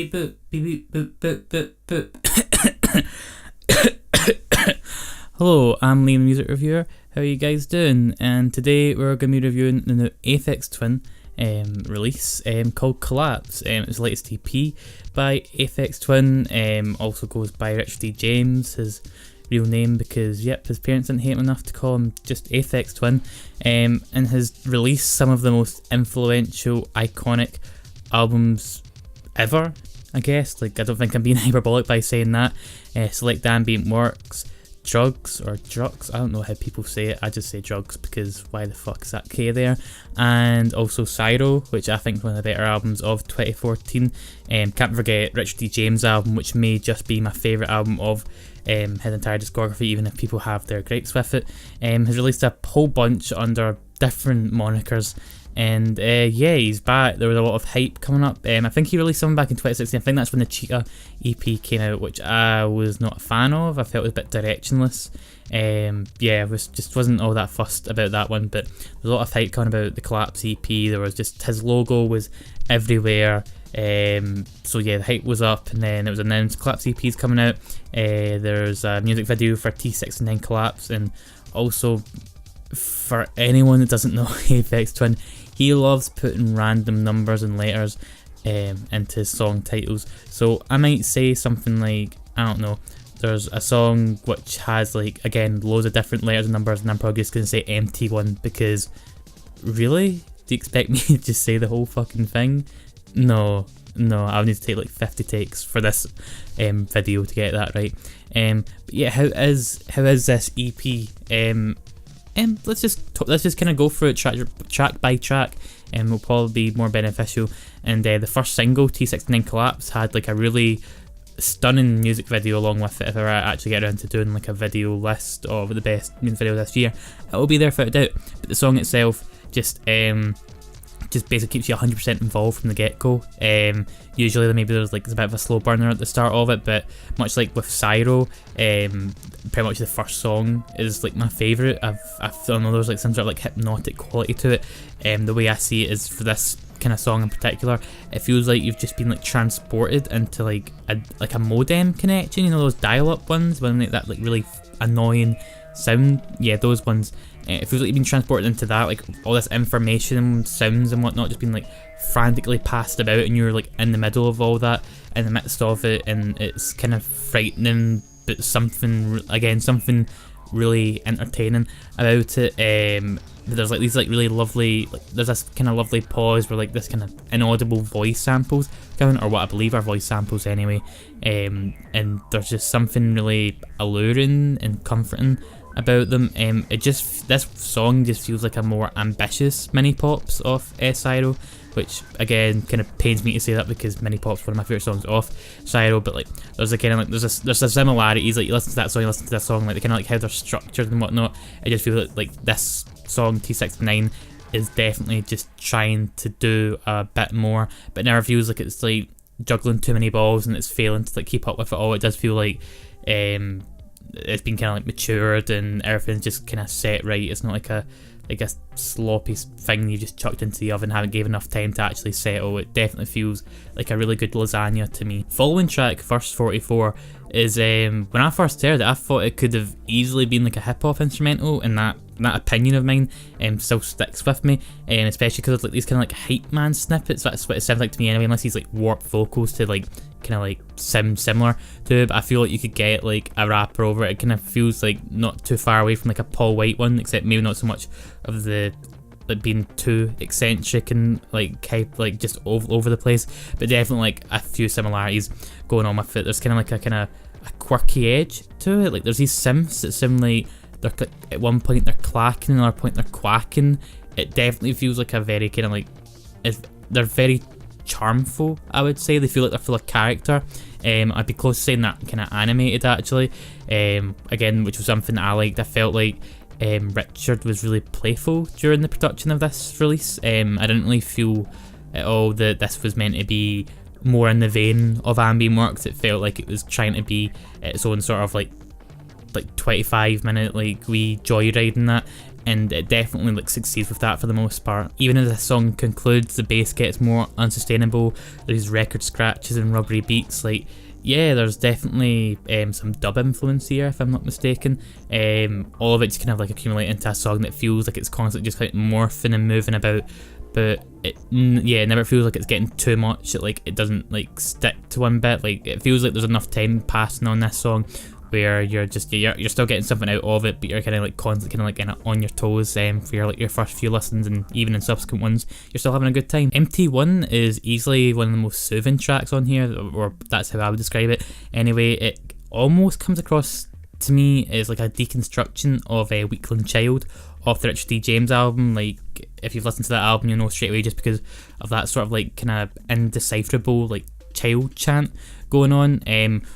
Beep boop, beep boop, boop boop boop boop. Hello, I'm Liam, the music reviewer. How are you guys doing? And today we're going to be reviewing the new Aphex Twin release called Collapse. It's the latest EP by Aphex Twin. Also goes by Richard D. James, his real name, because yep, his parents didn't hate him enough to call him just Aphex Twin. And has released some of the most influential, iconic albums ever, I guess. Like, I don't think I'm being hyperbolic by saying that. Select Ambient Works, Drugs, or Drugs, I don't know how people say it, I just say Drugs because why the fuck is that K there? And also Cyro, which I think is one of the better albums of 2014. Can't forget Richard D. James' album, which may just be my favourite album of his entire discography, even if people have their gripes with it. Has released a whole bunch under different monikers. And yeah, he's back. There was a lot of hype coming up. I think he released something back in 2016. I think that's when the Cheetah EP came out, which I was not a fan of. I felt it was a bit directionless. Yeah, wasn't all that fussed about that one. But there was a lot of hype coming about the Collapse EP. There was just, his logo was everywhere. So yeah, the hype was up, and then it was announced Collapse EP is coming out. There's a music video for T69 Collapse, and also, for anyone that doesn't know Aphex Twin, he loves putting random numbers and letters into his song titles. So I might say something like, I don't know, there's a song which has, like, again, loads of different letters and numbers, and I'm probably just going to say MT1 because, really? Do you expect me to just say the whole fucking thing? No, I'll need to take like 50 takes for this video to get that right. But yeah, how is this EP? Let's just kind of go through it track by track, and will probably be more beneficial. And the first single, T69 Collapse, had like a really stunning music video along with it. If I actually get around to doing like a video list of the best music videos this year, it will be there without a doubt. But the song itself just basically keeps you 100% involved from the get-go. Usually maybe there's a bit of a slow burner at the start of it, but much like with Cyro, pretty much the first song is like my favourite. I don't know, there's like some sort of like hypnotic quality to it. The way I see it is, for this kind of song in particular, it feels like you've just been like transported into like a modem connection, you know, those dial-up ones when like that like really annoying sound. Yeah, those ones. It feels like you've been transported into that, like all this information and sounds and whatnot just being like frantically passed about, and you're like in the middle of all that, in the midst of it, and it's kind of frightening, but something really entertaining about it. There's like these like really lovely, like there's this kind of lovely pause where like this kind of inaudible voice samples coming, or what I believe are voice samples anyway, and there's just something really alluring and comforting about them. This song just feels like a more ambitious mini pops off Cyro, which again kind of pains me to say that because Mini Pop's one of my favourite songs off Cyro, but like there's a kind of like there's a similarities, like you listen to that song, you listen to this song, like they kind of like how they're structured and whatnot. I just feel like this song T69 is definitely just trying to do a bit more, but never feels like it's like juggling too many balls and it's failing to like keep up with it all. It does feel like it's been kind of like matured and everything's just kind of set right. It's not like a sloppy thing you just chucked into the oven, haven't gave enough time to actually settle. It definitely feels like a really good lasagna to me. Following track, First 44, is when I first heard it, I thought it could have easily been like a hip hop instrumental, and that opinion of mine still sticks with me, especially because of like these kind of like hype man snippets. That's what it sounds like to me anyway, unless he's like warped vocals to like kind of like similar to it. But I feel like you could get like a rapper over it. It kind of feels like not too far away from like a Paul White one, except maybe not so much of the like being too eccentric and like hype, like just over the place, but definitely like a few similarities going on with it. There's kind of like a quirky edge to it. Like there's these synths that seem like they're at one point they're clacking, another point they're quacking. It definitely feels like a very kind of like, they're very charmful, I would say. They feel like they're full of character. I'd be close to saying that kind of animated actually. Again, which was something that I liked. I felt like Richard was really playful during the production of this release. I didn't really feel at all that this was meant to be more in the vein of Ambient Works. It felt like it was trying to be its own sort of like 25-minute like wee joyriding that. and it definitely like succeeds with that for the most part. Even as the song concludes, the bass gets more unsustainable. There's record scratches and rubbery beats. Like, yeah, there's definitely some dub influence here, if I'm not mistaken. All of it just kind of like accumulate into a song that feels like it's constantly just like morphing and moving about, but it never feels like it's getting too much. It doesn't like stick to one bit. Like, it feels like there's enough time passing on this song where you're still getting something out of it, but you're kind of like constantly kind of on your toes for your first few listens, and even in subsequent ones you're still having a good time. MT1 is easily one of the most soothing tracks on here, or that's how I would describe it. Anyway, it almost comes across to me as like a deconstruction of a Weakling Child off the Richard D. James album. Like, if you've listened to that album, you'll know straight away, just because of that sort of like kind of indecipherable like child chant going on,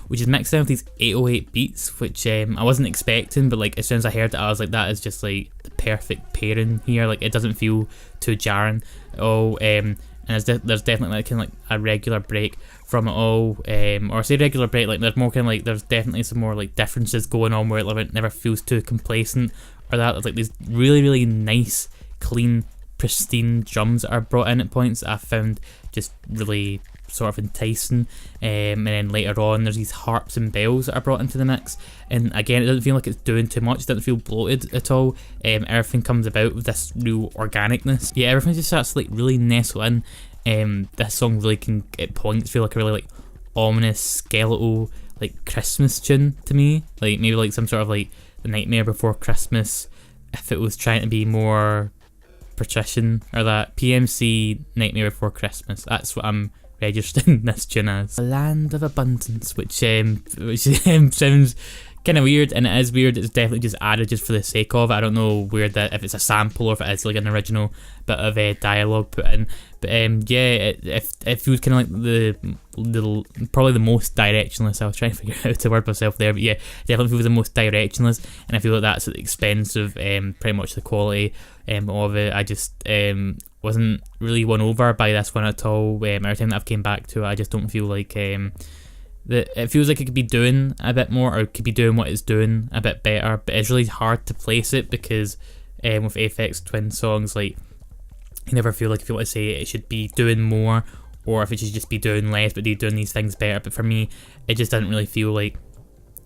which is mixed in with these 808 beats, which I wasn't expecting, but like as soon as I heard it, I was like, that is just like the perfect pairing here. Like, it doesn't feel too jarring at all, and there's definitely like kind of like a regular break from it all, or I say regular break, like there's more kind of like, there's definitely some more like differences going on where it never feels too complacent or that. There's like these really nice, clean, pristine drums that are brought in at points that I found just really sort of enticing, and then later on there's these harps and bells that are brought into the mix, and again it doesn't feel like it's doing too much, it doesn't feel bloated at all. Everything comes about with this real organicness. Yeah, everything just starts to like really nestle in. This song really can at points feel like a really like ominous skeletal like Christmas tune to me, like maybe like some sort of like The Nightmare Before Christmas if it was trying to be more patrician, or that PMC Nightmare Before Christmas. That's what I'm registering this tune as. A Land of Abundance, which sounds kind of weird, and it is weird. It's definitely just added just for the sake of it. I don't know where that, if it's a sample or if it is like an original bit of dialogue put in, but yeah, it feels kind of like the probably the most directionless. I was trying to figure out how to word myself there, but yeah, definitely feels the most directionless, and I feel like that's at the expense of pretty much the quality of it. I just wasn't really won over by this one at all. Every time that I've came back to it, I just don't feel like that it feels like it could be doing a bit more, or it could be doing what it's doing a bit better, but it's really hard to place it because with Aphex Twin songs, like, you never feel like if you want to say it should be doing more, or if it should just be doing less but doing these things better. But for me, it just doesn't really feel like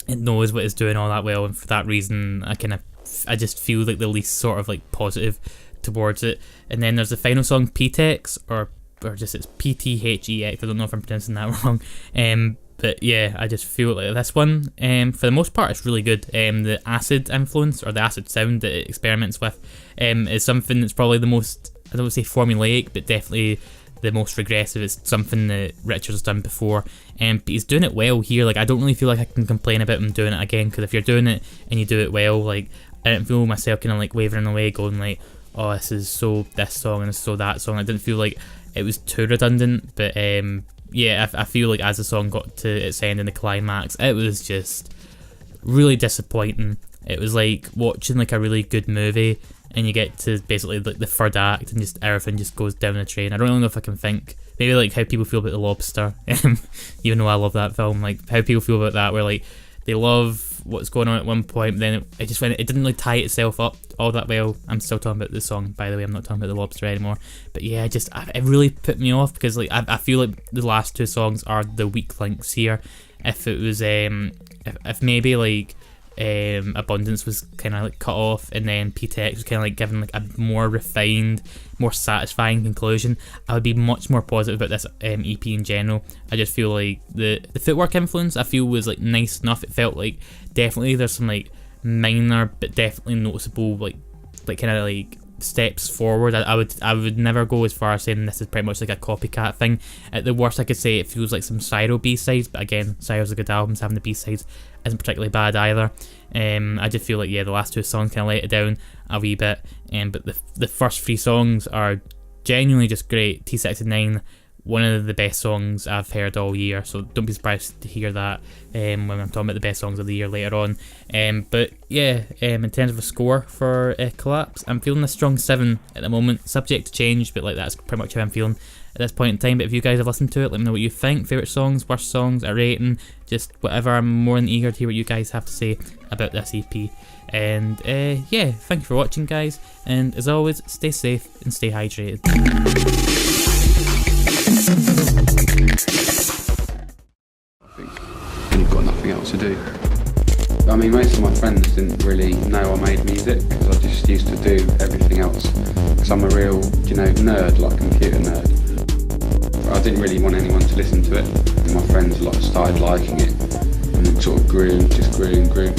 it knows what it's doing all that well, and for that reason I just feel like the least sort of like positive towards it. And then there's the final song, Ptex, or just it's Pthex. I don't know if I'm pronouncing that wrong. But yeah, I just feel like this one, for the most part, it's really good. The acid influence, or the acid sound that it experiments with, is something that's probably the most, I don't want to say formulaic, but definitely the most regressive. It's something that Richard's done before, but he's doing it well here. Like, I don't really feel like I can complain about him doing it again, because if you're doing it and you do it well, like, I didn't feel myself kind of like wavering away going like, oh, this is so this song and it's so that song. I didn't feel like it was too redundant, but yeah, I feel like as the song got to its end in the climax, it was just really disappointing. It was like watching like a really good movie and you get to basically like the third act and just everything just goes down the drain. I don't really know if I can think, maybe like how people feel about The Lobster, even though I love that film, like how people feel about that, where like they love what's going on at one point, but then it just went, it didn't really tie itself up all that well. I'm still talking about the song, by the way, I'm not talking about The Lobster anymore. But yeah, it really put me off, because like I feel like the last two songs are the weak links here. If it was if maybe like Abundance was kind of like cut off, and then Ptex was kind of like given like a more refined, more satisfying conclusion, I would be much more positive about this EP in general. I just feel like the footwork influence I feel was like nice enough. It felt like definitely there's some like minor but definitely noticeable like kind of like steps forward. I would never go as far as saying this is pretty much like a copycat thing. At the worst, I could say it feels like some Cyro B-sides, but again, Cyro's a good album, so having the B-sides isn't particularly bad either. I just feel like, yeah, the last two songs kind of let it down a wee bit, but the first three songs are genuinely just great. T69 one of the best songs I've heard all year, so don't be surprised to hear that when I'm talking about the best songs of the year later on. But yeah, in terms of a score for Collapse, I'm feeling a strong 7 at the moment, subject to change, but like that's pretty much how I'm feeling at this point in time. But if you guys have listened to it, let me know what you think. Favourite songs, worst songs, a rating, just whatever. I'm more than eager to hear what you guys have to say about this EP. And yeah, thank you for watching, guys, and as always, stay safe and stay hydrated. I think when you've got nothing else to do. I mean, most of my friends didn't really know I made music because I just used to do everything else. Because I'm a real, nerd, like computer nerd. I didn't really want anyone to listen to it. And my friends started liking it, and it sort of grew and grew.